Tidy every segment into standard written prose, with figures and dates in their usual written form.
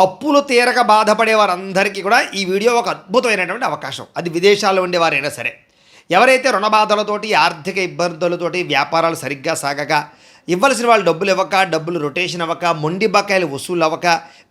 అప్పులు తీరక బాధపడే వారందరికీ కూడా ఈ వీడియో ఒక అద్భుతమైనటువంటి అవకాశం. అది విదేశాల్లో ఉండేవారైనా సరే. ఎవరైతే రుణ బాధలతోటి, ఆర్థిక ఇబ్బందులతోటి వ్యాపారాలు సరిగ్గా సాగక, ఇవ్వాల్సిన వాళ్ళు డబ్బులు ఇవ్వక, డబ్బులు రొటేషన్ అవ్వక, మొండి బకాయిలు వసూలు అవ్వక,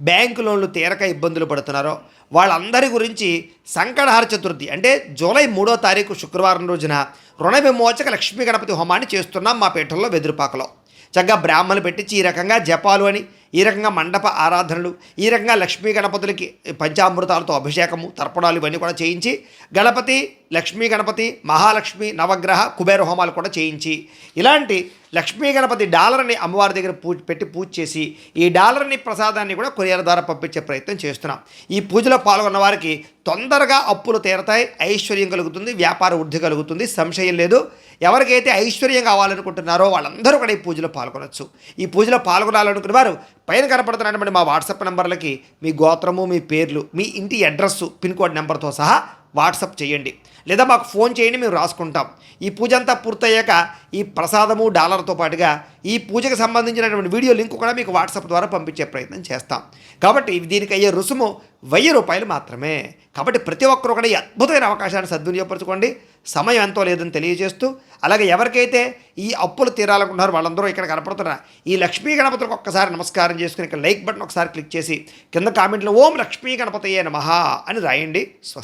బ్యాంకు లోన్లు తీరక ఇబ్బందులు పడుతున్నారో వాళ్ళందరి గురించి సంకటహార చతుర్థి అంటే జూలై 3వ తారీఖు శుక్రవారం రోజున రుణ విమోచక లక్ష్మీ గణపతి హోమాన్ని చేస్తున్నాం మా పీఠంలో వెదురుపాకలో. చక్కగా బ్రాహ్మణులు పెట్టించి ఈ రకంగా జపాలు అని, ఈ రకంగా మండప ఆరాధనలు, ఈ రకంగా లక్ష్మీ గణపతులకి పంచామృతాలతో అభిషేకము, తర్పణాలు ఇవన్నీ కూడా చేయించి గణపతి, లక్ష్మీ గణపతి, మహాలక్ష్మి, నవగ్రహ, కుబేర హోమాలు కూడా చేయించి ఇలాంటి లక్ష్మీ గణపతి డాలర్ని అమ్మవారి దగ్గర పెట్టి పూజ చేసి ఈ డాలర్ని ప్రసాదాన్ని కూడా కొరియర్ ద్వారా పంపించే ప్రయత్నం చేస్తున్నాం. ఈ పూజలో పాల్గొన్న వారికి తొందరగా అప్పులు తీరతాయి, ఐశ్వర్యం కలుగుతుంది, వ్యాపార వృద్ధి కలుగుతుంది, సంశయం లేదు. ఎవరికైతే ఐశ్వర్యం కావాలనుకుంటున్నారో వాళ్ళందరూ కూడా ఈ పూజలో పాల్గొనవచ్చు. ఈ పూజలో పాల్గొనాలనుకున్న వారు పైన కనపడుతున్నటువంటి మా వాట్సాప్ నెంబర్లకి మీ గోత్రము, మీ పేర్లు, మీ ఇంటి అడ్రస్సు, పిన్ కోడ్ నెంబర్తో సహా వాట్సాప్ చేయండి, లేదా మాకు ఫోన్ చేయండి, మేము రాసుకుంటాం. ఈ పూజ అంతా పూర్తయ్యాక ఈ ప్రసాదము డాలర్తో పాటుగా ఈ పూజకు సంబంధించినటువంటి వీడియో లింక్ కూడా మీకు వాట్సాప్ ద్వారా పంపించే ప్రయత్నం చేస్తాం. కాబట్టి దీనికి అయ్యే రుసుము 1000 రూపాయలు మాత్రమే. కాబట్టి ప్రతి ఒక్కరు కూడా ఈ అద్భుతమైన అవకాశాన్ని సద్వినియోగపరచుకోండి. సమయం ఎంతో లేదని తెలియజేస్తూ, అలాగే ఎవరికైతే ఈ అప్పులు తీరాలనుకుంటున్నారో వాళ్ళందరూ ఇక్కడ కనపడుతున్న ఈ లక్ష్మీ గణపతులకు ఒక్కసారి నమస్కారం చేసుకుని ఇక్కడ లైక్ బటన్ ఒకసారి క్లిక్ చేసి కింద కామెంట్లో ఓం లక్ష్మీ గణపతయే నమః అని రాయండి.